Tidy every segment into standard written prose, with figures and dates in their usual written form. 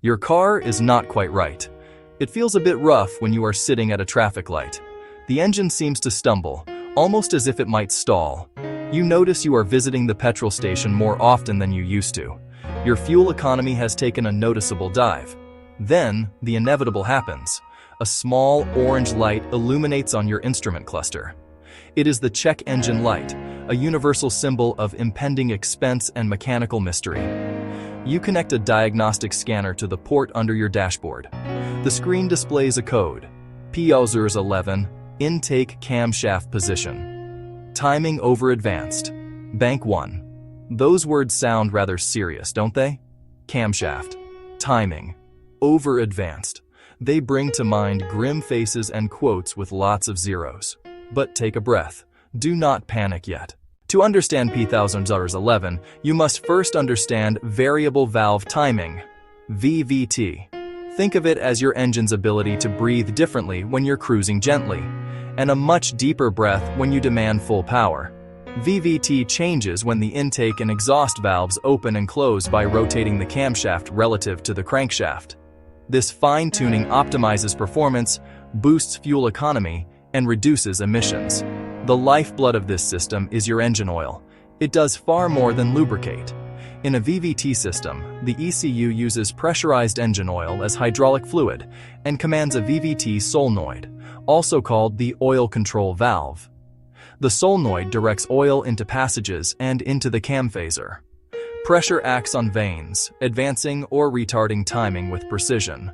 Your car is not quite right. It feels a bit rough when you are sitting at a traffic light. The engine seems to stumble, almost as if it might stall. You notice you are visiting the petrol station more often than you used to. Your fuel economy has taken a noticeable dive. Then, the inevitable happens. A small orange light illuminates on your instrument cluster. It is the check engine light, a universal symbol of impending expense and mechanical mystery. You connect a diagnostic scanner to the port under your dashboard. The screen displays a code, P0011, intake camshaft position. Timing over advanced. Bank 1. Those words sound rather serious, don't they? Camshaft. Timing. Over advanced. They bring to mind grim faces and quotes with lots of zeros. But take a breath. Do not panic yet. To understand P0011, you must first understand variable valve timing, VVT. Think of it as your engine's ability to breathe differently when you're cruising gently, and a much deeper breath when you demand full power. VVT changes when the intake and exhaust valves open and close by rotating the camshaft relative to the crankshaft. This fine-tuning optimizes performance, boosts fuel economy, and reduces emissions. The lifeblood of this system is your engine oil. It does far more than lubricate. In a VVT system, the ECU uses pressurized engine oil as hydraulic fluid and commands a VVT solenoid, also called the oil control valve. The solenoid directs oil into passages and into the cam phaser. Pressure acts on vanes, advancing or retarding timing with precision.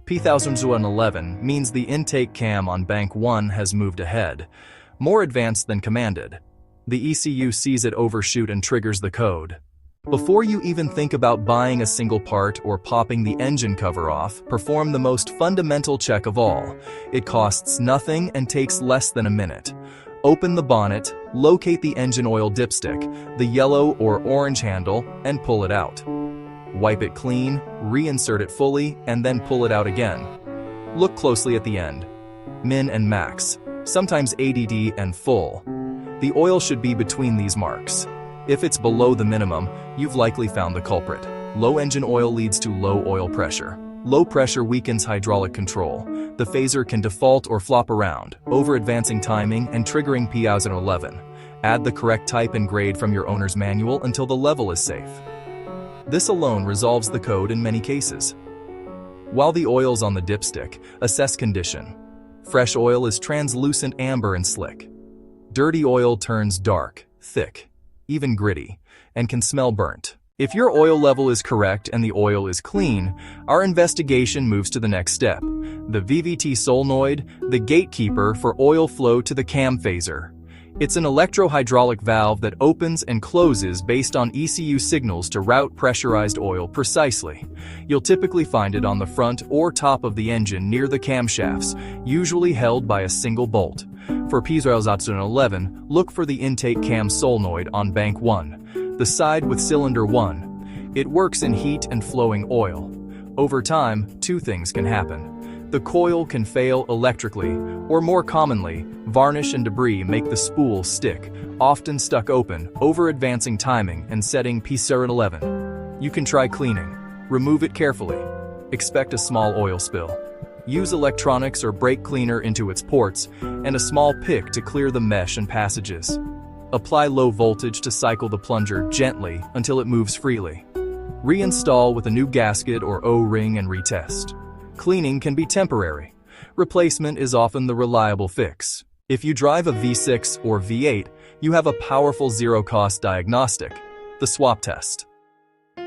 P0011 means the intake cam on bank 1 has moved ahead, more advanced than commanded. The ECU sees it overshoot and triggers the code. Before you even think about buying a single part or popping the engine cover off, perform the most fundamental check of all. It costs nothing and takes less than a minute. Open the bonnet, locate the engine oil dipstick, the yellow or orange handle, and pull it out. Wipe it clean, reinsert it fully, and then pull it out again. Look closely at the end. Min and max, sometimes ADD and full. The oil should be between these marks. If it's below the minimum, you've likely found the culprit. Low engine oil leads to low oil pressure. Low pressure weakens hydraulic control. The phaser can default or flop around, over-advancing timing and triggering P0011. Add the correct type and grade from your owner's manual until the level is safe. This alone resolves the code in many cases. While the oil's on the dipstick, assess condition. Fresh oil is translucent amber and slick. Dirty oil turns dark, thick, even gritty, and can smell burnt. If your oil level is correct and the oil is clean, our investigation moves to the next step. The VVT Solenoid, the gatekeeper for oil flow to the cam phaser. It's an electro-hydraulic valve that opens and closes based on ECU signals to route pressurized oil precisely. You'll typically find it on the front or top of the engine near the camshafts, usually held by a single bolt. For P0011, look for the intake cam solenoid on bank 1, the side with cylinder 1. It works in heat and flowing oil. Over time, two things can happen. The coil can fail electrically, or more commonly, varnish and debris make the spool stick, often stuck open, over-advancing timing and setting P0011. You can try cleaning. Remove it carefully. Expect a small oil spill. Use electronics or brake cleaner into its ports, and a small pick to clear the mesh and passages. Apply low voltage to cycle the plunger gently until it moves freely. Reinstall with a new gasket or O-ring and retest. Cleaning can be temporary. Replacement is often the reliable fix. If you drive a V6 or V8, you have a powerful zero-cost diagnostic, the swap test.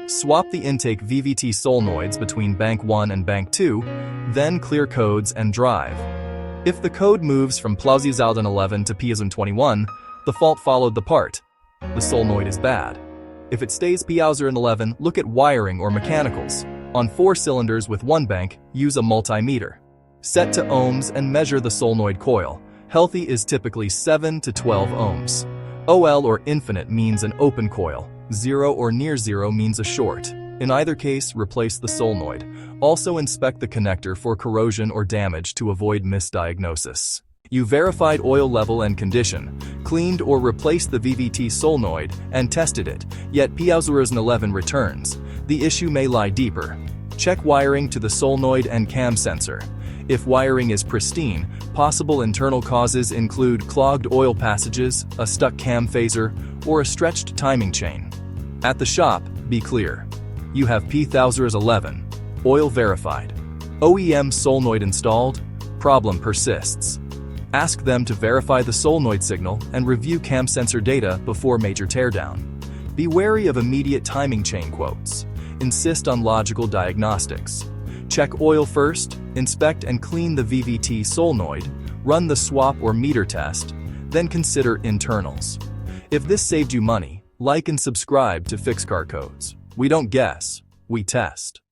Swap the intake VVT solenoids between bank 1 and bank 2, then clear codes and drive. If the code moves from P0011 to P0021, the fault followed the part. The solenoid is bad. If it stays P0011, look at wiring or mechanicals. On 4 cylinders with 1 bank, use a multimeter. Set to ohms and measure the solenoid coil. Healthy is typically 7 to 12 ohms. OL or infinite means an open coil. 0 or near 0 means a short. In either case, replace the solenoid. Also inspect the connector for corrosion or damage to avoid misdiagnosis. You verified oil level and condition, cleaned or replaced the VVT solenoid, and tested it, yet P0011 returns. The issue may lie deeper. Check wiring to the solenoid and cam sensor. If wiring is pristine, possible internal causes include clogged oil passages, a stuck cam phaser, or a stretched timing chain. At the shop, be clear. You have P0011, oil verified. OEM solenoid installed, problem persists. Ask them to verify the solenoid signal and review cam sensor data before major teardown. Be wary of immediate timing chain quotes. Insist on logical diagnostics. Check oil first, inspect and clean the VVT solenoid, run the swap or meter test, then consider internals. If this saved you money, like and subscribe to Fix Car Codes. We don't guess, we test.